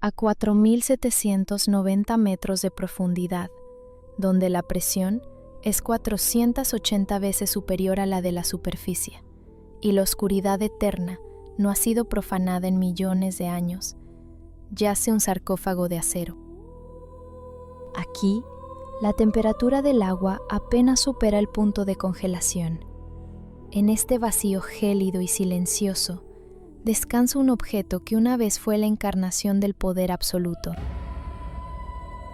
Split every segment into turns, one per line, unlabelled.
a 4.790 metros de profundidad, donde la presión es 480 veces superior a la de la superficie, y la oscuridad eterna no ha sido profanada en millones de años, yace un sarcófago de acero. Aquí, la temperatura del agua apenas supera el punto de congelación. En este vacío gélido y silencioso, descansa un objeto que una vez fue la encarnación del poder absoluto.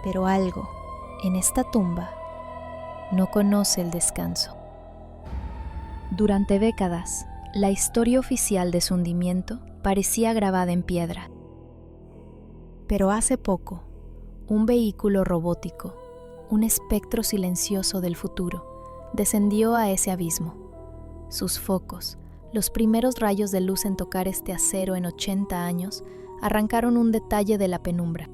Pero algo, en esta tumba, no conoce el descanso. Durante décadas, la historia oficial de su hundimiento parecía grabada en piedra. Pero hace poco, un vehículo robótico, un espectro silencioso del futuro, descendió a ese abismo. Sus focos, los primeros rayos de luz en tocar este acero en 80 años, arrancaron un detalle de la penumbra.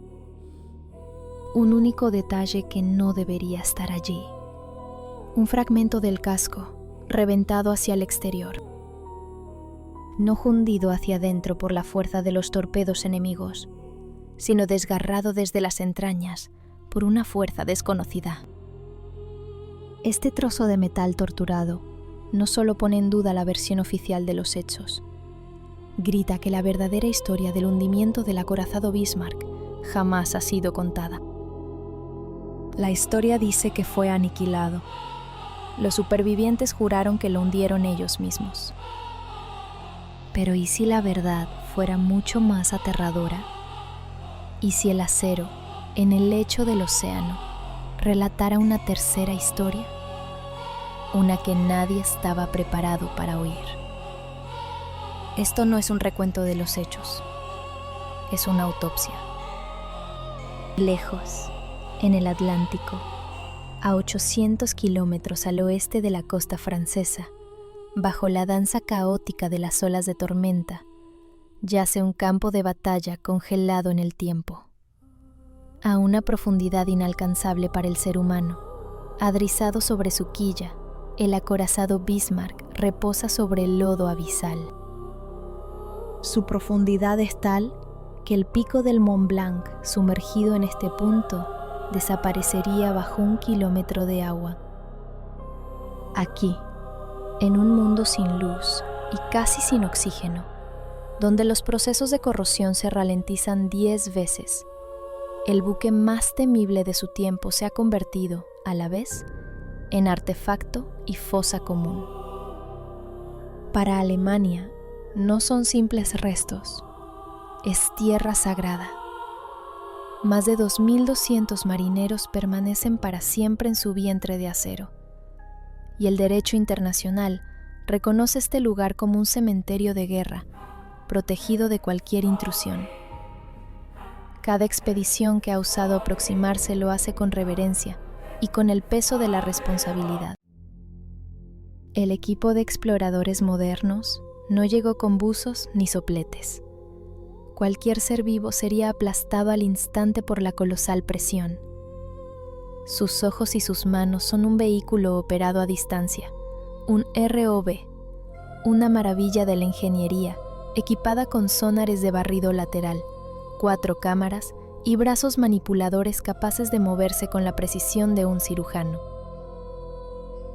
Un único detalle que no debería estar allí. Un fragmento del casco, reventado hacia el exterior. No hundido hacia adentro por la fuerza de los torpedos enemigos, sino desgarrado desde las entrañas por una fuerza desconocida. Este trozo de metal torturado no solo pone en duda la versión oficial de los hechos, grita que la verdadera historia del hundimiento del acorazado Bismarck jamás ha sido contada. La historia dice que fue aniquilado. Los supervivientes juraron que lo hundieron ellos mismos. Pero ¿y si la verdad fuera mucho más aterradora? ¿Y si el acero, en el lecho del océano, relatara una tercera historia? Una que nadie estaba preparado para oír. Esto no es un recuento de los hechos, es una autopsia. Lejos, en el Atlántico, a 800 kilómetros al oeste de la costa francesa, bajo la danza caótica de las olas de tormenta, yace un campo de batalla congelado en el tiempo. A una profundidad inalcanzable para el ser humano, adrizado sobre su quilla, el acorazado Bismarck reposa sobre el lodo abisal. Su profundidad es tal que el pico del Mont Blanc, sumergido en este punto, desaparecería bajo 1 kilómetro de agua. Aquí, en un mundo sin luz y casi sin oxígeno, donde los procesos de corrosión se ralentizan 10 veces, el buque más temible de su tiempo se ha convertido, a la vez, en artefacto y fosa común. Para Alemania, no son simples restos, es tierra sagrada. Más de 2.200 marineros permanecen para siempre en su vientre de acero, y el derecho internacional reconoce este lugar como un cementerio de guerra, protegido de cualquier intrusión. Cada expedición que ha osado aproximarse lo hace con reverencia y con el peso de la responsabilidad. El equipo de exploradores modernos no llegó con buzos ni sopletes. Cualquier ser vivo sería aplastado al instante por la colosal presión. Sus ojos y sus manos son un vehículo operado a distancia, un ROV, una maravilla de la ingeniería, equipada con sonares de barrido lateral, 4 cámaras y brazos manipuladores capaces de moverse con la precisión de un cirujano.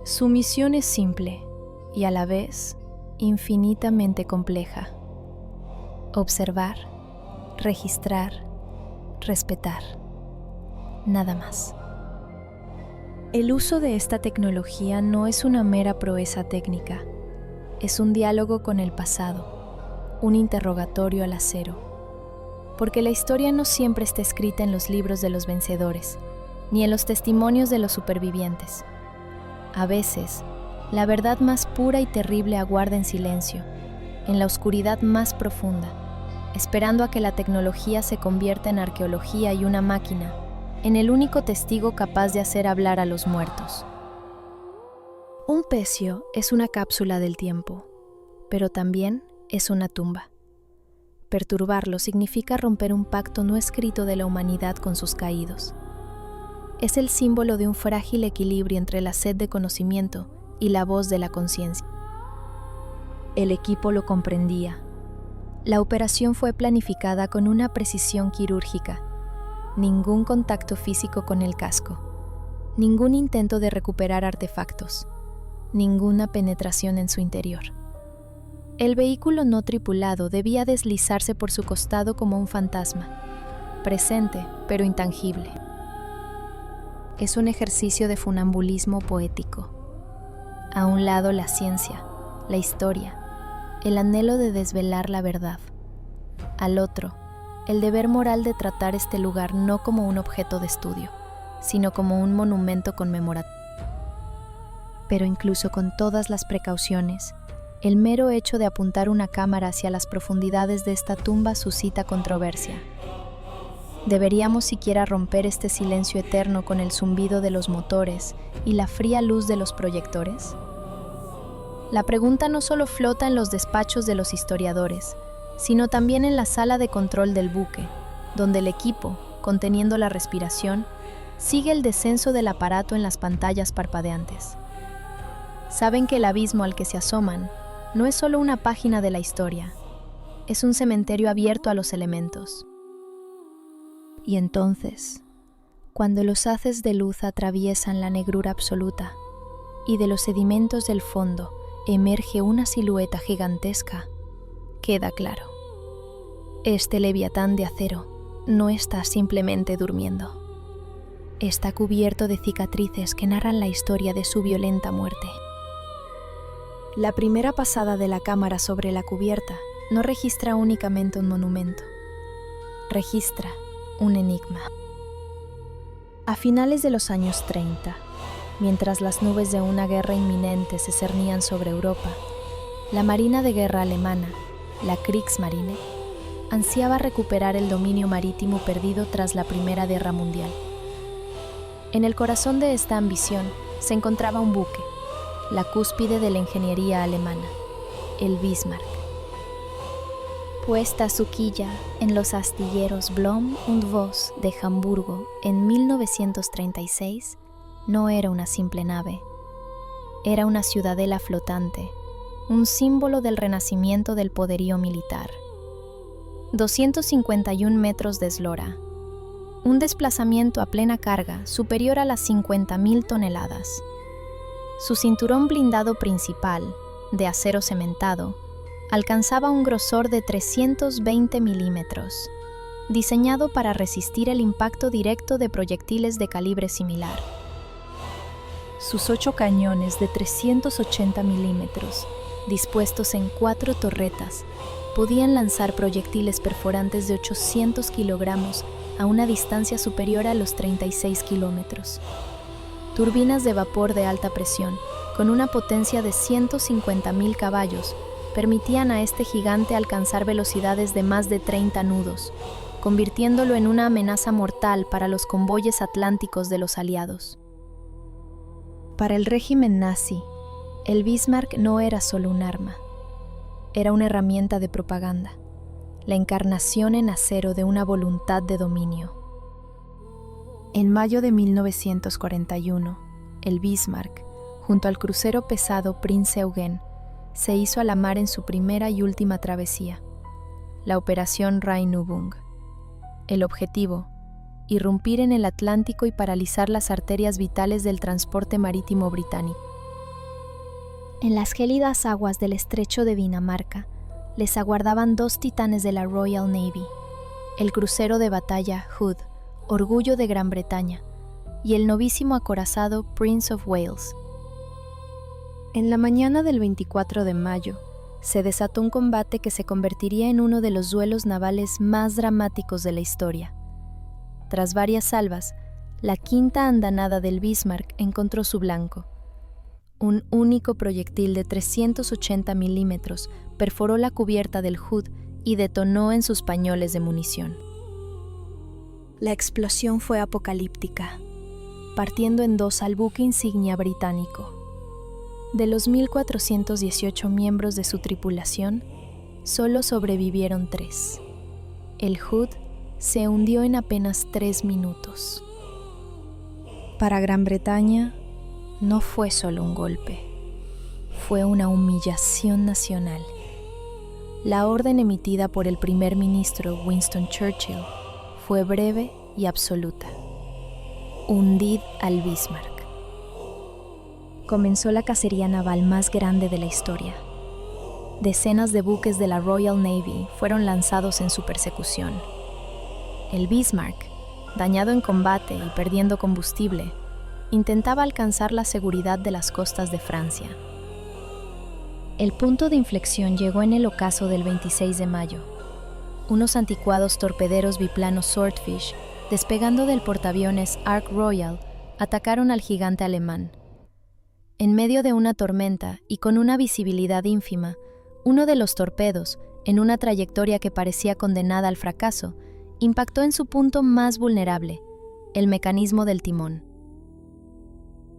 Su misión es simple y a la vez infinitamente compleja. Observar, registrar, respetar. Nada más. El uso de esta tecnología no es una mera proeza técnica, es un diálogo con el pasado, un interrogatorio al acero. Porque la historia no siempre está escrita en los libros de los vencedores, ni en los testimonios de los supervivientes. A veces, la verdad más pura y terrible aguarda en silencio, en la oscuridad más profunda, esperando a que la tecnología se convierta en arqueología y una máquina, en el único testigo capaz de hacer hablar a los muertos. Un pecio es una cápsula del tiempo, pero también es una tumba. Perturbarlo significa romper un pacto no escrito de la humanidad con sus caídos. Es el símbolo de un frágil equilibrio entre la sed de conocimiento y la voz de la conciencia. El equipo lo comprendía. La operación fue planificada con una precisión quirúrgica. Ningún contacto físico con el casco, ningún intento de recuperar artefactos, ninguna penetración en su interior. El vehículo no tripulado debía deslizarse por su costado como un fantasma, presente pero intangible. Es un ejercicio de funambulismo poético. A un lado la ciencia, la historia, el anhelo de desvelar la verdad. Al otro, el deber moral de tratar este lugar no como un objeto de estudio, sino como un monumento conmemorativo. Pero incluso con todas las precauciones, el mero hecho de apuntar una cámara hacia las profundidades de esta tumba suscita controversia. ¿Deberíamos siquiera romper este silencio eterno con el zumbido de los motores y la fría luz de los proyectores? La pregunta no solo flota en los despachos de los historiadores, sino también en la sala de control del buque, donde el equipo, conteniendo la respiración, sigue el descenso del aparato en las pantallas parpadeantes. Saben que el abismo al que se asoman no es solo una página de la historia, es un cementerio abierto a los elementos. Y entonces, cuando los haces de luz atraviesan la negrura absoluta y de los sedimentos del fondo emerge una silueta gigantesca, queda claro. Este leviatán de acero no está simplemente durmiendo. Está cubierto de cicatrices que narran la historia de su violenta muerte. La primera pasada de la cámara sobre la cubierta no registra únicamente un monumento, registra un enigma. A finales de los años 30, mientras las nubes de una guerra inminente se cernían sobre Europa, la Marina de Guerra alemana, la Kriegsmarine, ansiaba recuperar el dominio marítimo perdido tras la Primera Guerra Mundial. En el corazón de esta ambición se encontraba un buque, la cúspide de la ingeniería alemana, el Bismarck. Puesta su quilla en los astilleros Blohm und Voss de Hamburgo en 1936, no era una simple nave, era una ciudadela flotante, un símbolo del renacimiento del poderío militar. 251 metros de eslora, un desplazamiento a plena carga superior a las 50.000 toneladas. Su cinturón blindado principal, de acero cementado, alcanzaba un grosor de 320 milímetros, diseñado para resistir el impacto directo de proyectiles de calibre similar. Sus 8 cañones de 380 milímetros, dispuestos en 4 torretas, podían lanzar proyectiles perforantes de 800 kilogramos a una distancia superior a los 36 kilómetros. Turbinas de vapor de alta presión, con una potencia de 150.000 caballos, permitían a este gigante alcanzar velocidades de más de 30 nudos, convirtiéndolo en una amenaza mortal para los convoyes atlánticos de los aliados. Para el régimen nazi, el Bismarck no era solo un arma, era una herramienta de propaganda, la encarnación en acero de una voluntad de dominio. En mayo de 1941, el Bismarck, junto al crucero pesado Prinz Eugen, se hizo a la mar en su primera y última travesía, la Operación Rheinübung. El objetivo, irrumpir en el Atlántico y paralizar las arterias vitales del transporte marítimo británico. En las gélidas aguas del estrecho de Dinamarca, les aguardaban 2 titanes de la Royal Navy, el crucero de batalla Hood, orgullo de Gran Bretaña, y el novísimo acorazado Prince of Wales. En la mañana del 24 de mayo, se desató un combate que se convertiría en uno de los duelos navales más dramáticos de la historia. Tras varias salvas, la quinta andanada del Bismarck encontró su blanco. Un único proyectil de 380 milímetros perforó la cubierta del Hood y detonó en sus pañoles de munición. La explosión fue apocalíptica, partiendo en 2 al buque insignia británico. De los 1.418 miembros de su tripulación, solo sobrevivieron 3. El Hood se hundió en apenas 3 minutos. Para Gran Bretaña, no fue solo un golpe, fue una humillación nacional. la orden emitida por el primer ministro Winston Churchill fue breve y absoluta: hundid al Bismarck. Comenzó la cacería naval más grande de la historia. Decenas de buques de la Royal Navy fueron lanzados en su persecución. El Bismarck, dañado en combate y perdiendo combustible, intentaba alcanzar la seguridad de las costas de Francia. El punto de inflexión llegó en el ocaso del 26 de mayo. Unos anticuados torpederos biplanos Swordfish, despegando del portaaviones Ark Royal, atacaron al gigante alemán. En medio de una tormenta y con una visibilidad ínfima, uno de los torpedos, en una trayectoria que parecía condenada al fracaso, impactó en su punto más vulnerable, el mecanismo del timón.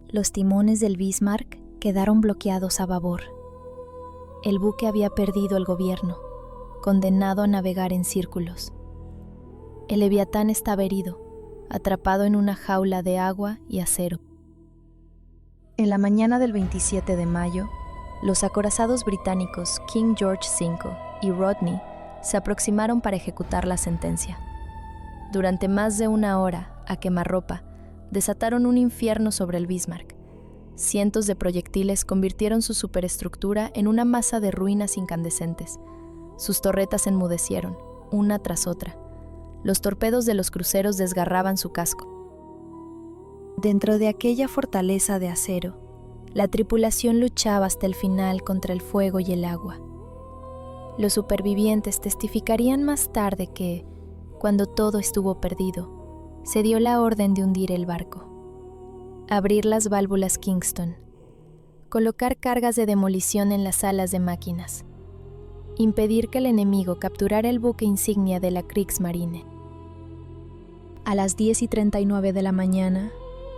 Los timones del Bismarck quedaron bloqueados a babor. El buque había perdido el gobierno, condenado a navegar en círculos. El Leviatán estaba herido, atrapado en una jaula de agua y acero. En la mañana del 27 de mayo, los acorazados británicos King George V y Rodney se aproximaron para ejecutar la sentencia. Durante más de una hora, a quemarropa, desataron un infierno sobre el Bismarck. Cientos de proyectiles convirtieron su superestructura en una masa de ruinas incandescentes. Sus torretas enmudecieron, una tras otra. Los torpedos de los cruceros desgarraban su casco. Dentro de aquella fortaleza de acero, la tripulación luchaba hasta el final contra el fuego y el agua. Los supervivientes testificarían más tarde que, cuando todo estuvo perdido, se dio la orden de hundir el barco. Abrir las válvulas Kingston, colocar cargas de demolición en las salas de máquinas, impedir que el enemigo capturara el buque insignia de la Kriegsmarine. A las 10:39 de la mañana,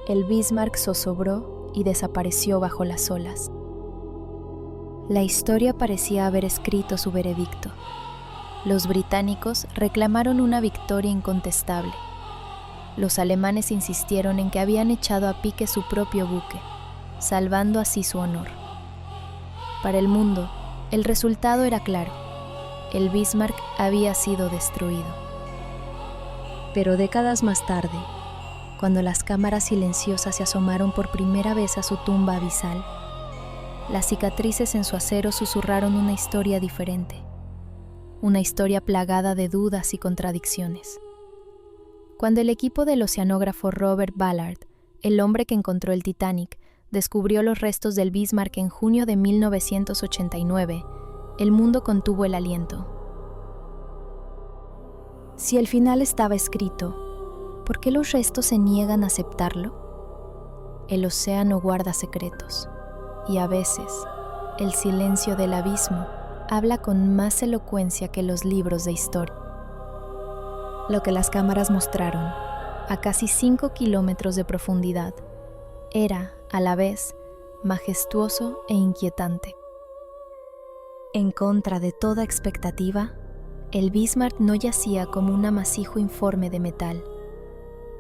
el Bismarck zozobró y desapareció bajo las olas. La historia parecía haber escrito su veredicto. Los británicos reclamaron una victoria incontestable. Los alemanes insistieron en que habían echado a pique su propio buque, salvando así su honor. Para el mundo, el resultado era claro: el Bismarck había sido destruido. Pero décadas más tarde, cuando las cámaras silenciosas se asomaron por primera vez a su tumba abisal, las cicatrices en su acero susurraron una historia diferente, una historia plagada de dudas y contradicciones. Cuando el equipo del oceanógrafo Robert Ballard, el hombre que encontró el Titanic, descubrió los restos del Bismarck en junio de 1989, el mundo contuvo el aliento. Si el final estaba escrito, ¿por qué los restos se niegan a aceptarlo? El océano guarda secretos, y a veces, el silencio del abismo habla con más elocuencia que los libros de historia. Lo que las cámaras mostraron, a casi 5 kilómetros de profundidad, era, a la vez, majestuoso e inquietante. En contra de toda expectativa, el Bismarck no yacía como un amasijo informe de metal.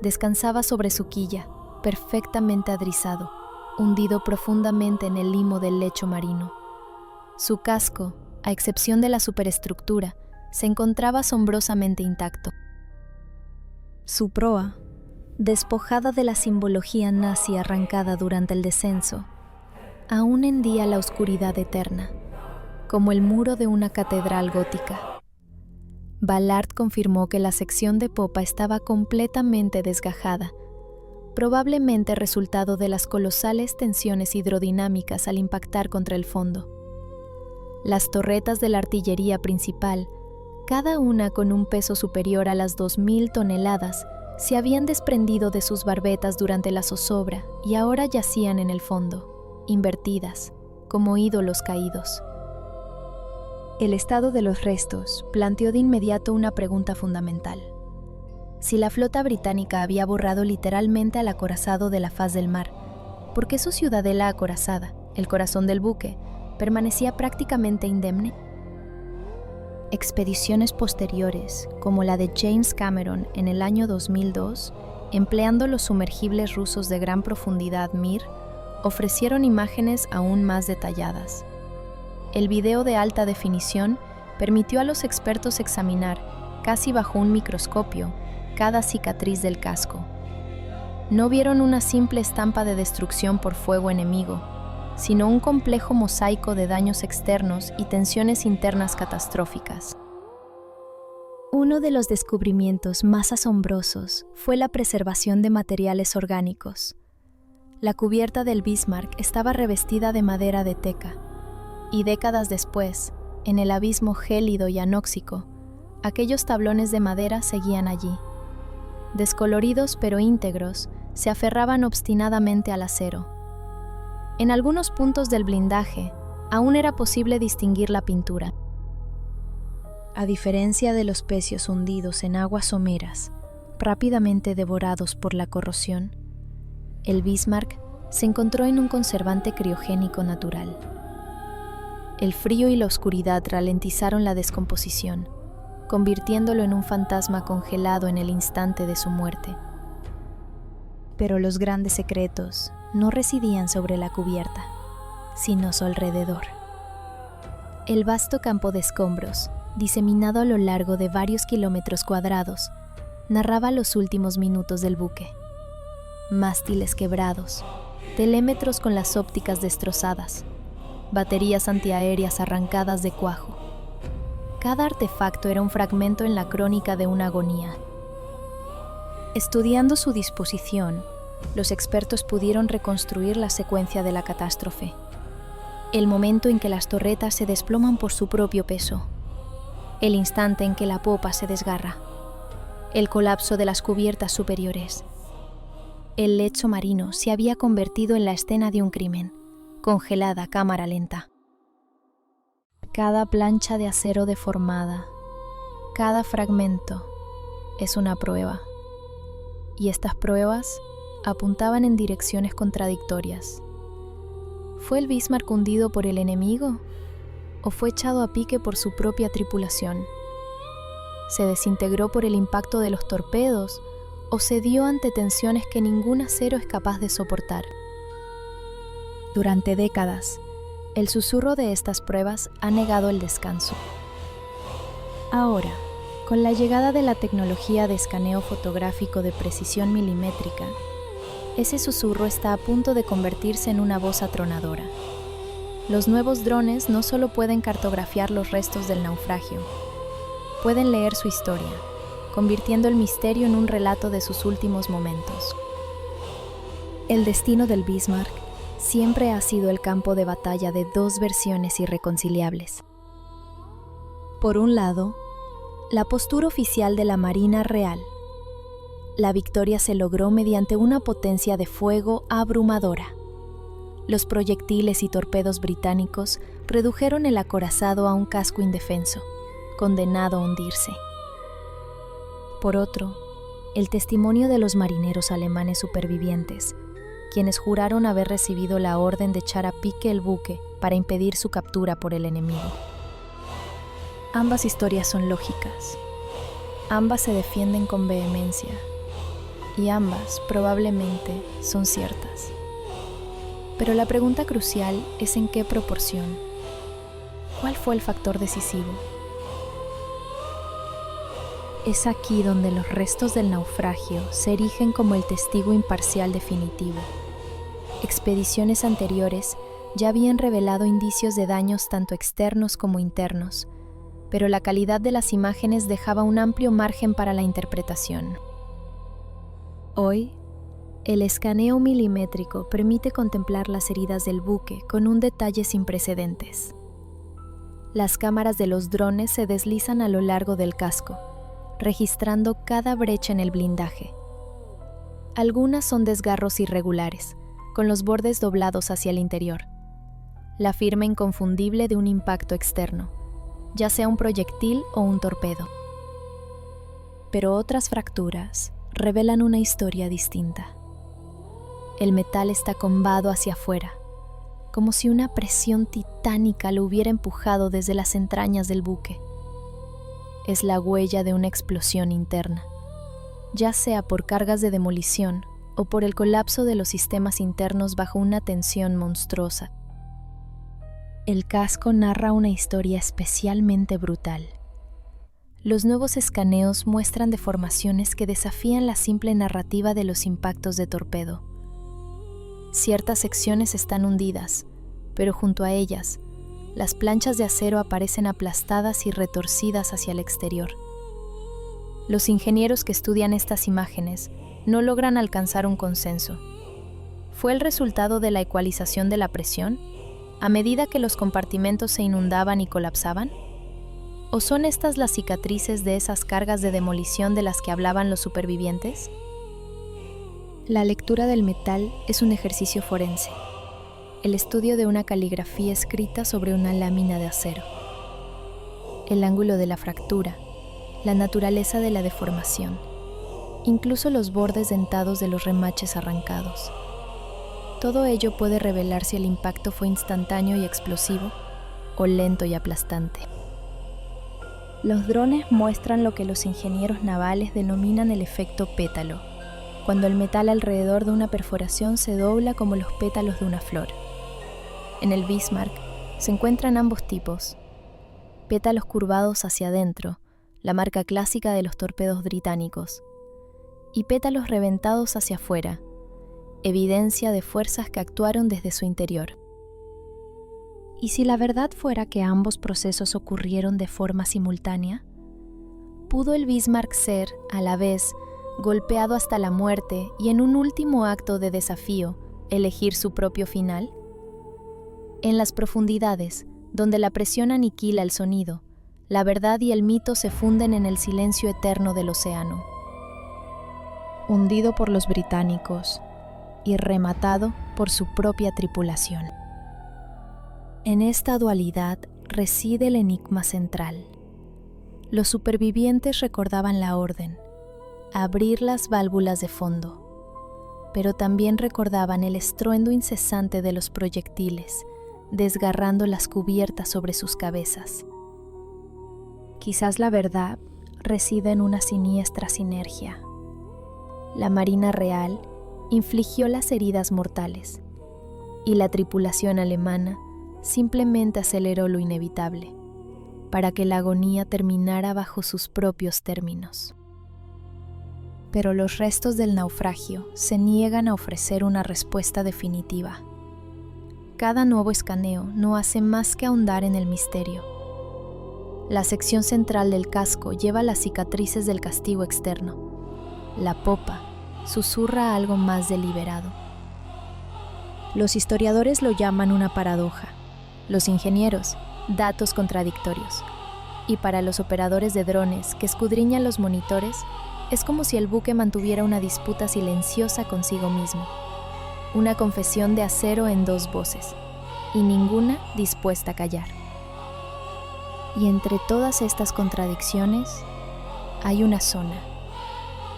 Descansaba sobre su quilla, perfectamente adrizado, hundido profundamente en el limo del lecho marino. Su casco, a excepción de la superestructura, se encontraba asombrosamente intacto. Su proa, despojada de la simbología nazi arrancada durante el descenso, aún hendía la oscuridad eterna, como el muro de una catedral gótica. Ballard confirmó que la sección de popa estaba completamente desgajada, probablemente resultado de las colosales tensiones hidrodinámicas al impactar contra el fondo. Las torretas de la artillería principal, cada una con un peso superior a las 2.000 toneladas, se habían desprendido de sus barbetas durante la zozobra y ahora yacían en el fondo, invertidas, como ídolos caídos. El estado de los restos planteó de inmediato una pregunta fundamental. Si la flota británica había borrado literalmente al acorazado de la faz del mar, ¿por qué su ciudadela acorazada, el corazón del buque, permanecía prácticamente indemne? Expediciones posteriores, como la de James Cameron en el año 2002, empleando los sumergibles rusos de gran profundidad Mir, ofrecieron imágenes aún más detalladas. El video de alta definición permitió a los expertos examinar, casi bajo un microscopio, cada cicatriz del casco. No vieron una simple estampa de destrucción por fuego enemigo, sino un complejo mosaico de daños externos y tensiones internas catastróficas. Uno de los descubrimientos más asombrosos fue la preservación de materiales orgánicos. La cubierta del Bismarck estaba revestida de madera de teca, y décadas después, en el abismo gélido y anóxico, aquellos tablones de madera seguían allí. Descoloridos pero íntegros, se aferraban obstinadamente al acero. En algunos puntos del blindaje, aún era posible distinguir la pintura. A diferencia de los pecios hundidos en aguas someras, rápidamente devorados por la corrosión, el Bismarck se encontró en un conservante criogénico natural. El frío y la oscuridad ralentizaron la descomposición, convirtiéndolo en un fantasma congelado en el instante de su muerte. Pero los grandes secretos no residían sobre la cubierta, sino a su alrededor. El vasto campo de escombros, diseminado a lo largo de varios kilómetros cuadrados, narraba los últimos minutos del buque. Mástiles quebrados, telémetros con las ópticas destrozadas, baterías antiaéreas arrancadas de cuajo. Cada artefacto era un fragmento en la crónica de una agonía. Estudiando su disposición, los expertos pudieron reconstruir la secuencia de la catástrofe. El momento en que las torretas se desploman por su propio peso. El instante en que la popa se desgarra. El colapso de las cubiertas superiores. El lecho marino se había convertido en la escena de un crimen, congelada a cámara lenta. Cada plancha de acero deformada, cada fragmento, es una prueba. Y estas pruebas apuntaban en direcciones contradictorias. ¿Fue el Bismarck hundido por el enemigo? ¿O fue echado a pique por su propia tripulación? ¿Se desintegró por el impacto de los torpedos? ¿O cedió ante tensiones que ningún acero es capaz de soportar? Durante décadas, el susurro de estas pruebas ha negado el descanso. Ahora, con la llegada de la tecnología de escaneo fotográfico de precisión milimétrica, ese susurro está a punto de convertirse en una voz atronadora. Los nuevos drones no solo pueden cartografiar los restos del naufragio, pueden leer su historia, convirtiendo el misterio en un relato de sus últimos momentos. El destino del Bismarck siempre ha sido el campo de batalla de dos versiones irreconciliables. Por un lado, la postura oficial de la Marina Real. La victoria se logró mediante una potencia de fuego abrumadora. Los proyectiles y torpedos británicos redujeron el acorazado a un casco indefenso, condenado a hundirse. Por otro, el testimonio de los marineros alemanes supervivientes, quienes juraron haber recibido la orden de echar a pique el buque para impedir su captura por el enemigo. Ambas historias son lógicas, ambas se defienden con vehemencia, y ambas probablemente son ciertas. Pero la pregunta crucial es en qué proporción. ¿Cuál fue el factor decisivo? Es aquí donde los restos del naufragio se erigen como el testigo imparcial definitivo. Expediciones anteriores ya habían revelado indicios de daños tanto externos como internos, pero la calidad de las imágenes dejaba un amplio margen para la interpretación. Hoy, el escaneo milimétrico permite contemplar las heridas del buque con un detalle sin precedentes. Las cámaras de los drones se deslizan a lo largo del casco, registrando cada brecha en el blindaje. Algunas son desgarros irregulares, con los bordes doblados hacia el interior. La firma inconfundible de un impacto externo, ya sea un proyectil o un torpedo. Pero otras fracturas revelan una historia distinta. El metal está combado hacia afuera, como si una presión titánica lo hubiera empujado desde las entrañas del buque. Es la huella de una explosión interna, ya sea por cargas de demolición o por el colapso de los sistemas internos bajo una tensión monstruosa. el casco narra una historia especialmente brutal. Los nuevos escaneos muestran deformaciones que desafían la simple narrativa de los impactos de torpedo. Ciertas secciones están hundidas, pero junto a ellas, las planchas de acero aparecen aplastadas y retorcidas hacia el exterior. Los ingenieros que estudian estas imágenes no logran alcanzar un consenso. ¿Fue el resultado de la ecualización de la presión, a medida que los compartimentos se inundaban y colapsaban? ¿O son estas las cicatrices de esas cargas de demolición de las que hablaban los supervivientes? La lectura del metal es un ejercicio forense, el estudio de una caligrafía escrita sobre una lámina de acero. El ángulo de la fractura, la naturaleza de la deformación, incluso los bordes dentados de los remaches arrancados. Todo ello puede revelar si el impacto fue instantáneo y explosivo o lento y aplastante. Los drones muestran lo que los ingenieros navales denominan el efecto pétalo, cuando el metal alrededor de una perforación se dobla como los pétalos de una flor. En el Bismarck se encuentran ambos tipos: pétalos curvados hacia adentro, la marca clásica de los torpedos británicos, y pétalos reventados hacia afuera, evidencia de fuerzas que actuaron desde su interior. ¿Y si la verdad fuera que ambos procesos ocurrieron de forma simultánea? ¿Pudo el Bismarck ser, a la vez, golpeado hasta la muerte y en un último acto de desafío, elegir su propio final? En las profundidades, donde la presión aniquila el sonido, la verdad y el mito se funden en el silencio eterno del océano. Hundido por los británicos y rematado por su propia tripulación. En esta dualidad reside el enigma central. Los supervivientes recordaban la orden: abrir las válvulas de fondo, pero también recordaban el estruendo incesante de los proyectiles, desgarrando las cubiertas sobre sus cabezas. Quizás la verdad reside en una siniestra sinergia. La Marina Real infligió las heridas mortales, y la tripulación alemana simplemente aceleró lo inevitable, para que la agonía terminara bajo sus propios términos. Pero los restos del naufragio se niegan a ofrecer una respuesta definitiva. Cada nuevo escaneo no hace más que ahondar en el misterio. La sección central del casco lleva las cicatrices del castigo externo. La popa susurra algo más deliberado. Los historiadores lo llaman una paradoja, los ingenieros, datos contradictorios. Y para los operadores de drones que escudriñan los monitores, es como si el buque mantuviera una disputa silenciosa consigo mismo, una confesión de acero en dos voces, y ninguna dispuesta a callar. Y entre todas estas contradicciones, hay una zona,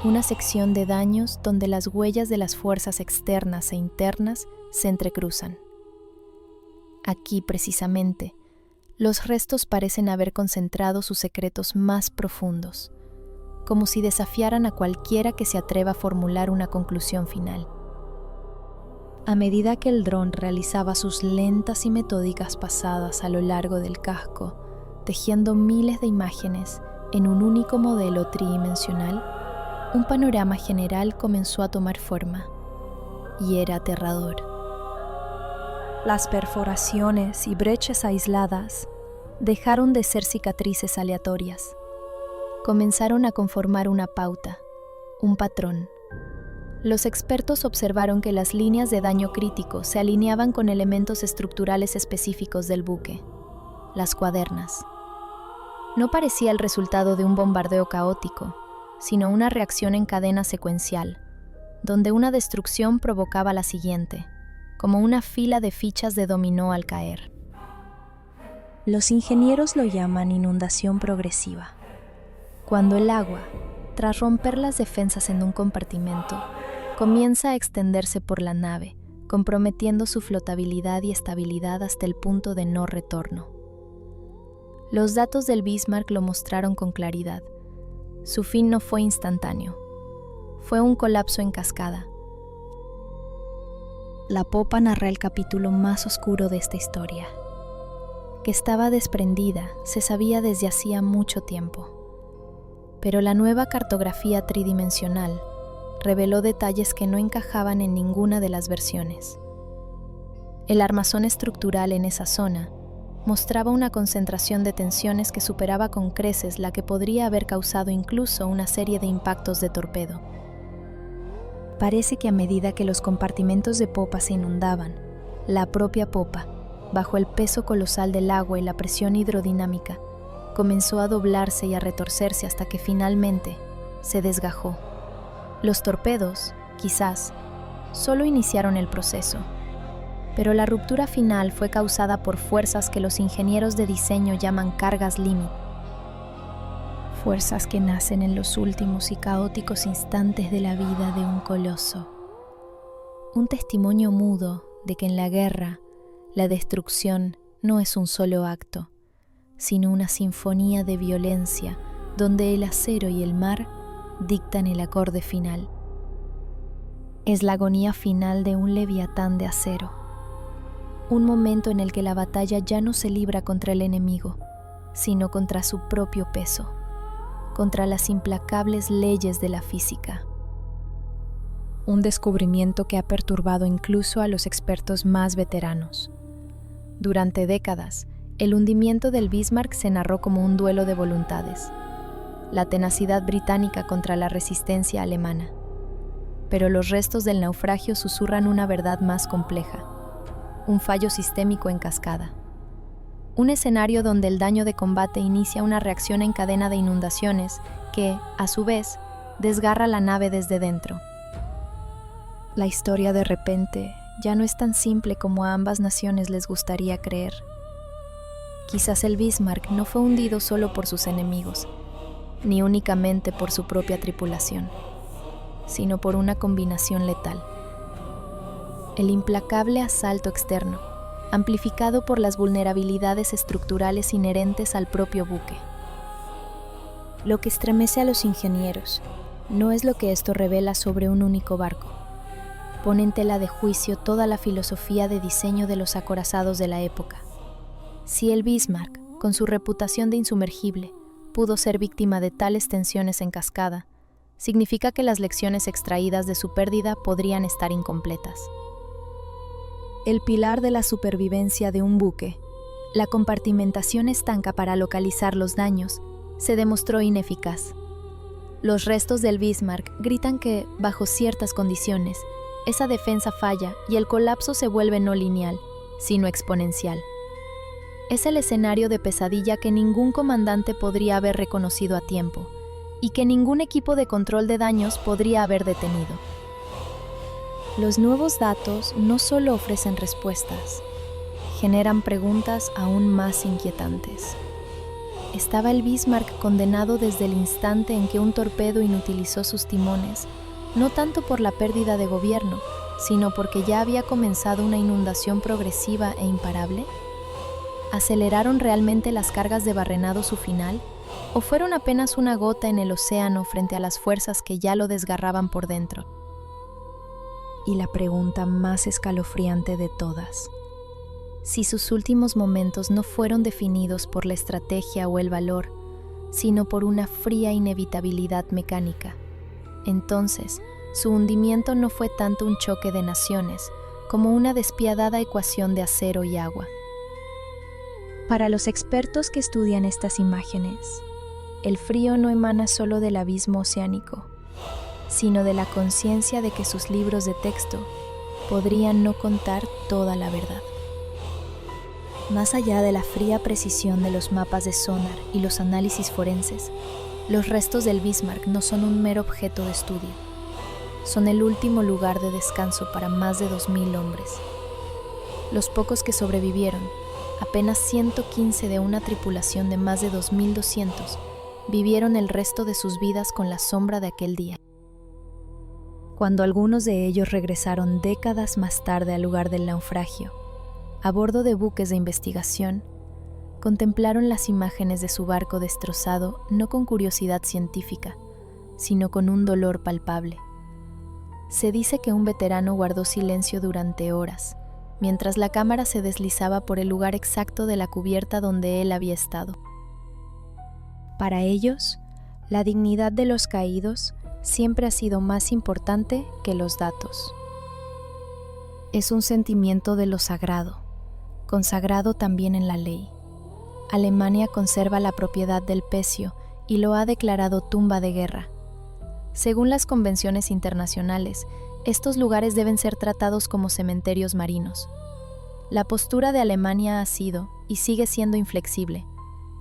una sección de daños donde las huellas de las fuerzas externas e internas se entrecruzan. Aquí, precisamente, los restos parecen haber concentrado sus secretos más profundos, como si desafiaran a cualquiera que se atreva a formular una conclusión final. A medida que el dron realizaba sus lentas y metódicas pasadas a lo largo del casco, tejiendo miles de imágenes en un único modelo tridimensional, un panorama general comenzó a tomar forma, y era aterrador. Las perforaciones y brechas aisladas dejaron de ser cicatrices aleatorias. Comenzaron a conformar una pauta, un patrón. Los expertos observaron que las líneas de daño crítico se alineaban con elementos estructurales específicos del buque, las cuadernas. No parecía el resultado de un bombardeo caótico, sino una reacción en cadena secuencial, donde una destrucción provocaba la siguiente, como una fila de fichas de dominó al caer. Los ingenieros lo llaman inundación progresiva. Cuando el agua, tras romper las defensas en un compartimento, comienza a extenderse por la nave, comprometiendo su flotabilidad y estabilidad hasta el punto de no retorno. Los datos del Bismarck lo mostraron con claridad. Su fin no fue instantáneo. Fue un colapso en cascada. La popa narra el capítulo más oscuro de esta historia. que estaba desprendida se sabía desde hacía mucho tiempo. Pero la nueva cartografía tridimensional reveló detalles que no encajaban en ninguna de las versiones. El armazón estructural en esa zona mostraba una concentración de tensiones que superaba con creces la que podría haber causado incluso una serie de impactos de torpedo. Parece que a medida que los compartimentos de popa se inundaban, la propia popa, bajo el peso colosal del agua y la presión hidrodinámica, comenzó a doblarse y a retorcerse hasta que finalmente se desgajó. Los torpedos, quizás, solo iniciaron el proceso, pero la ruptura final fue causada por fuerzas que los ingenieros de diseño llaman cargas límite. Fuerzas que nacen en los últimos y caóticos instantes de la vida de un coloso. Un testimonio mudo de que en la guerra, la destrucción no es un solo acto, sino una sinfonía de violencia donde el acero y el mar dictan el acorde final. Es la agonía final de un leviatán de acero. Un momento en el que la batalla ya no se libra contra el enemigo, sino contra su propio peso, contra las implacables leyes de la física. Un descubrimiento que ha perturbado incluso a los expertos más veteranos. Durante décadas, el hundimiento del Bismarck se narró como un duelo de voluntades, la tenacidad británica contra la resistencia alemana. Pero los restos del naufragio susurran una verdad más compleja, un fallo sistémico en cascada. Un escenario donde el daño de combate inicia una reacción en cadena de inundaciones que, a su vez, desgarra la nave desde dentro. La historia de repente ya no es tan simple como a ambas naciones les gustaría creer. Quizás el Bismarck no fue hundido solo por sus enemigos, ni únicamente por su propia tripulación, sino por una combinación letal. El implacable asalto externo, amplificado por las vulnerabilidades estructurales inherentes al propio buque. Lo que estremece a los ingenieros no es lo que esto revela sobre un único barco. Pone en tela de juicio toda la filosofía de diseño de los acorazados de la época. Si el Bismarck, con su reputación de insumergible, pudo ser víctima de tales tensiones en cascada, significa que las lecciones extraídas de su pérdida podrían estar incompletas. El pilar de la supervivencia de un buque, la compartimentación estanca para localizar los daños, se demostró ineficaz. Los restos del Bismarck gritan que, bajo ciertas condiciones, esa defensa falla y el colapso se vuelve no lineal, sino exponencial. Es el escenario de pesadilla que ningún comandante podría haber reconocido a tiempo y que ningún equipo de control de daños podría haber detenido. Los nuevos datos no solo ofrecen respuestas, generan preguntas aún más inquietantes. ¿Estaba el Bismarck condenado desde el instante en que un torpedo inutilizó sus timones, no tanto por la pérdida de gobierno, sino porque ya había comenzado una inundación progresiva e imparable? ¿Aceleraron realmente las cargas de barrenado su final, o fueron apenas una gota en el océano frente a las fuerzas que ya lo desgarraban por dentro? Y la pregunta más escalofriante de todas: si sus últimos momentos no fueron definidos por la estrategia o el valor, sino por una fría inevitabilidad mecánica, entonces su hundimiento no fue tanto un choque de naciones como una despiadada ecuación de acero y agua. Para los expertos que estudian estas imágenes, el frío no emana solo del abismo oceánico, sino de la conciencia de que sus libros de texto podrían no contar toda la verdad. Más allá de la fría precisión de los mapas de sonar y los análisis forenses, los restos del Bismarck no son un mero objeto de estudio. Son el último lugar de descanso para más de 2.000 hombres. Los pocos que sobrevivieron, apenas 115 de una tripulación de más de 2.200, vivieron el resto de sus vidas con la sombra de aquel día. Cuando algunos de ellos regresaron décadas más tarde al lugar del naufragio, a bordo de buques de investigación, contemplaron las imágenes de su barco destrozado no con curiosidad científica, sino con un dolor palpable. Se dice que un veterano guardó silencio durante horas, mientras la cámara se deslizaba por el lugar exacto de la cubierta donde él había estado. Para ellos, la dignidad de los caídos siempre ha sido más importante que los datos. Es un sentimiento de lo sagrado, consagrado también en la ley. Alemania conserva la propiedad del pecio y lo ha declarado tumba de guerra. Según las convenciones internacionales, estos lugares deben ser tratados como cementerios marinos. La postura de Alemania ha sido y sigue siendo inflexible.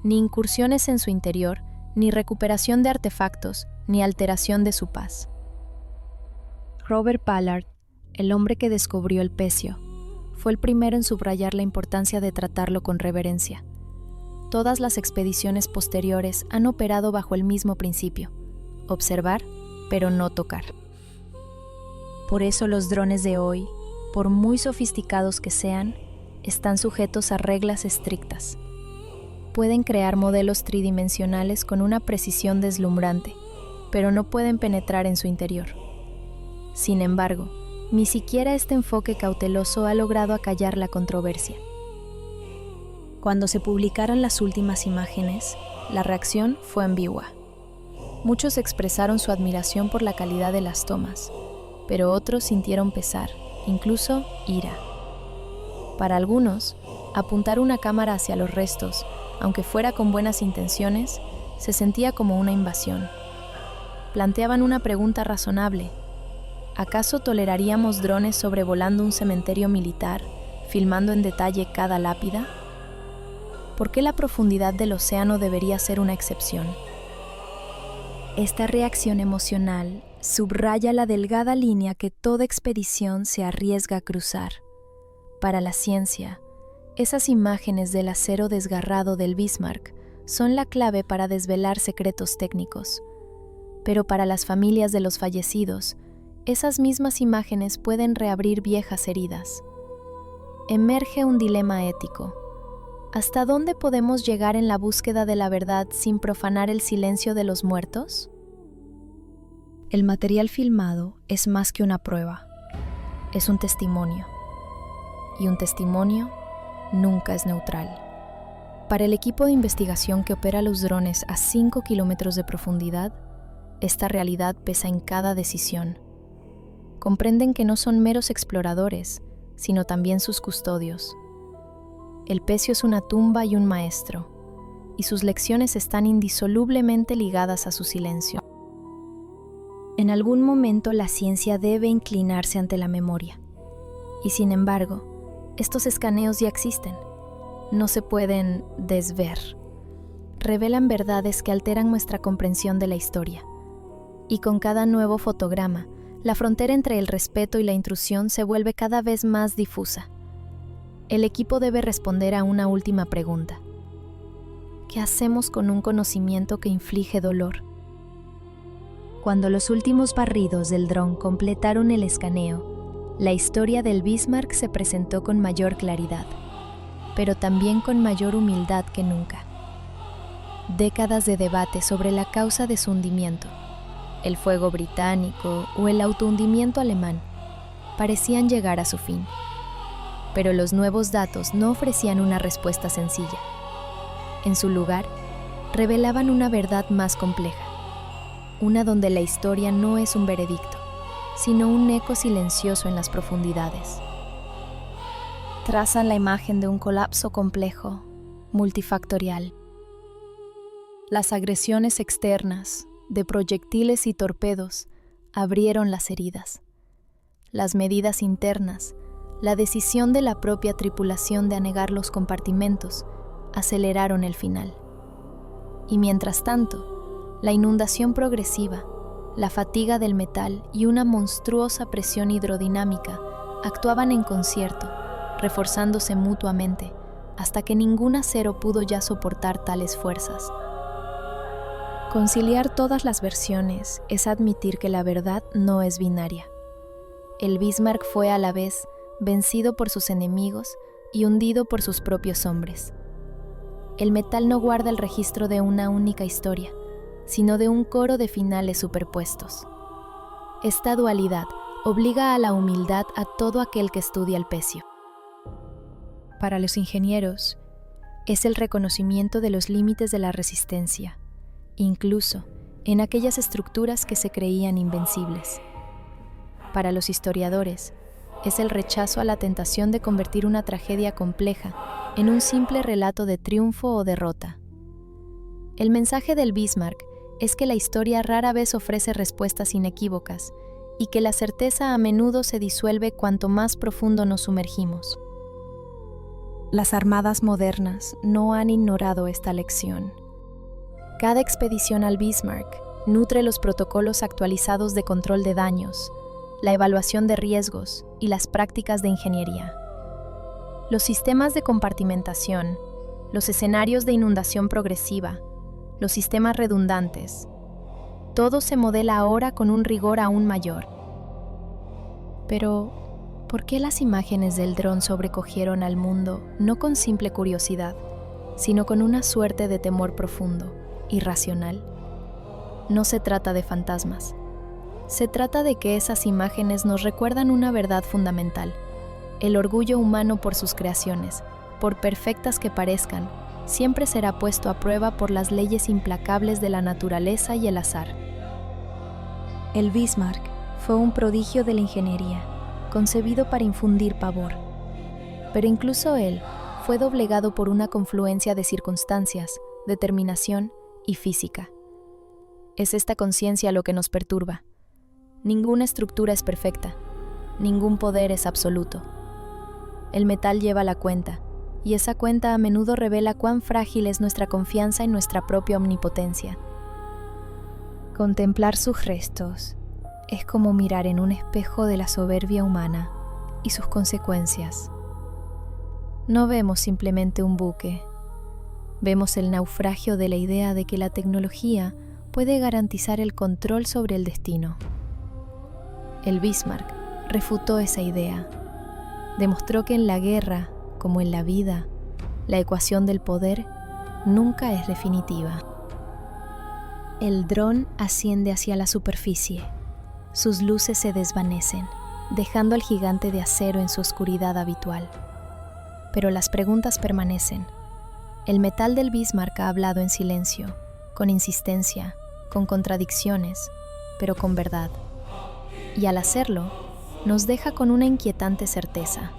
Ni incursiones en su interior, ni recuperación de artefactos, ni alteración de su paz. Robert Ballard, el hombre que descubrió el pecio, fue el primero en subrayar la importancia de tratarlo con reverencia. Todas las expediciones posteriores han operado bajo el mismo principio: observar, pero no tocar. Por eso los drones de hoy, por muy sofisticados que sean, están sujetos a reglas estrictas. Pueden crear modelos tridimensionales con una precisión deslumbrante, pero no pueden penetrar en su interior. Sin embargo, ni siquiera este enfoque cauteloso ha logrado acallar la controversia. Cuando se publicaron las últimas imágenes, la reacción fue ambigua. Muchos expresaron su admiración por la calidad de las tomas, pero otros sintieron pesar, incluso ira. Para algunos, apuntar una cámara hacia los restos, aunque fuera con buenas intenciones, se sentía como una invasión. Planteaban una pregunta razonable: ¿acaso toleraríamos drones sobrevolando un cementerio militar, filmando en detalle cada lápida? ¿Por qué la profundidad del océano debería ser una excepción? Esta reacción emocional subraya la delgada línea que toda expedición se arriesga a cruzar. Para la ciencia, esas imágenes del acero desgarrado del Bismarck son la clave para desvelar secretos técnicos. Pero para las familias de los fallecidos, esas mismas imágenes pueden reabrir viejas heridas. Emerge un dilema ético. ¿Hasta dónde podemos llegar en la búsqueda de la verdad sin profanar el silencio de los muertos? El material filmado es más que una prueba, es un testimonio. Y un testimonio nunca es neutral. Para el equipo de investigación que opera los drones a 5 kilómetros de profundidad, esta realidad pesa en cada decisión. Comprenden que no son meros exploradores, sino también sus custodios. El pecio es una tumba y un maestro, y sus lecciones están indisolublemente ligadas a su silencio. En algún momento la ciencia debe inclinarse ante la memoria, y sin embargo, estos escaneos ya existen. No se pueden desver. Revelan verdades que alteran nuestra comprensión de la historia. Y con cada nuevo fotograma, la frontera entre el respeto y la intrusión se vuelve cada vez más difusa. El equipo debe responder a una última pregunta. ¿Qué hacemos con un conocimiento que inflige dolor? Cuando los últimos barridos del dron completaron el escaneo, la historia del Bismarck se presentó con mayor claridad, pero también con mayor humildad que nunca. Décadas de debate sobre la causa de su hundimiento, el fuego británico o el autohundimiento alemán, parecían llegar a su fin. Pero los nuevos datos no ofrecían una respuesta sencilla. En su lugar, revelaban una verdad más compleja, una donde la historia no es un veredicto, sino un eco silencioso en las profundidades. Trazan la imagen de un colapso complejo, multifactorial. Las agresiones externas, de proyectiles y torpedos, abrieron las heridas. Las medidas internas, la decisión de la propia tripulación de anegar los compartimentos, aceleraron el final. Y mientras tanto, la inundación progresiva, la fatiga del metal y una monstruosa presión hidrodinámica actuaban en concierto, reforzándose mutuamente, hasta que ningún acero pudo ya soportar tales fuerzas. Conciliar todas las versiones es admitir que la verdad no es binaria. El Bismarck fue a la vez vencido por sus enemigos y hundido por sus propios hombres. El metal no guarda el registro de una única historia, sino de un coro de finales superpuestos. Esta dualidad obliga a la humildad a todo aquel que estudia el pecio. para los ingenieros, es el reconocimiento de los límites de la resistencia, incluso en aquellas estructuras que se creían invencibles. Para los historiadores, es el rechazo a la tentación de convertir una tragedia compleja en un simple relato de triunfo o derrota. El mensaje del Bismarck es que la historia rara vez ofrece respuestas inequívocas y que la certeza a menudo se disuelve cuanto más profundo nos sumergimos. Las armadas modernas no han ignorado esta lección. Cada expedición al Bismarck nutre los protocolos actualizados de control de daños, la evaluación de riesgos y las prácticas de ingeniería. Los sistemas de compartimentación, los escenarios de inundación progresiva, los sistemas redundantes, todo se modela ahora con un rigor aún mayor. Pero, ¿por qué las imágenes del dron sobrecogieron al mundo no con simple curiosidad, sino con una suerte de temor profundo, irracional? No se trata de fantasmas. Se trata de que esas imágenes nos recuerdan una verdad fundamental: el orgullo humano por sus creaciones, por perfectas que parezcan, siempre será puesto a prueba por las leyes implacables de la naturaleza y el azar. El Bismarck fue un prodigio de la ingeniería, concebido para infundir pavor. Pero incluso él fue doblegado por una confluencia de circunstancias, determinación y física. Es esta conciencia lo que nos perturba. Ninguna estructura es perfecta, ningún poder es absoluto. El metal lleva la cuenta, y esa cuenta a menudo revela cuán frágil es nuestra confianza en nuestra propia omnipotencia. Contemplar sus restos es como mirar en un espejo de la soberbia humana y sus consecuencias. No vemos simplemente un buque, vemos el naufragio de la idea de que la tecnología puede garantizar el control sobre el destino. El Bismarck refutó esa idea. Demostró que en la guerra, como en la vida, la ecuación del poder nunca es definitiva. El dron asciende hacia la superficie. Sus luces se desvanecen, dejando al gigante de acero en su oscuridad habitual. Pero las preguntas permanecen. El metal del Bismarck ha hablado en silencio, con insistencia, con contradicciones, pero con verdad. Y al hacerlo, nos deja con una inquietante certeza.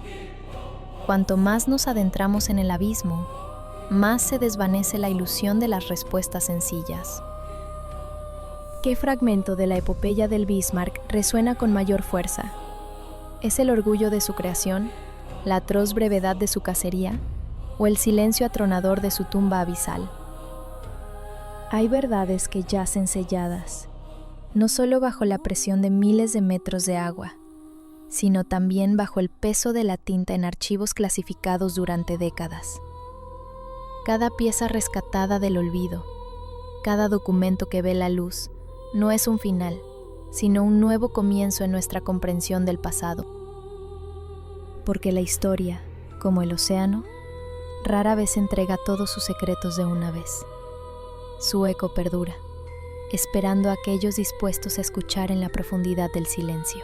Cuanto más nos adentramos en el abismo, más se desvanece la ilusión de las respuestas sencillas. ¿Qué fragmento de la epopeya del Bismarck resuena con mayor fuerza? ¿Es el orgullo de su creación, la atroz brevedad de su cacería, o el silencio atronador de su tumba abisal? Hay verdades que yacen selladas, no solo bajo la presión de miles de metros de agua, sino también bajo el peso de la tinta en archivos clasificados durante décadas. Cada pieza rescatada del olvido, cada documento que ve la luz, no es un final, sino un nuevo comienzo en nuestra comprensión del pasado. Porque la historia, como el océano, rara vez entrega todos sus secretos de una vez. Su eco perdura, esperando a aquellos dispuestos a escuchar en la profundidad del silencio.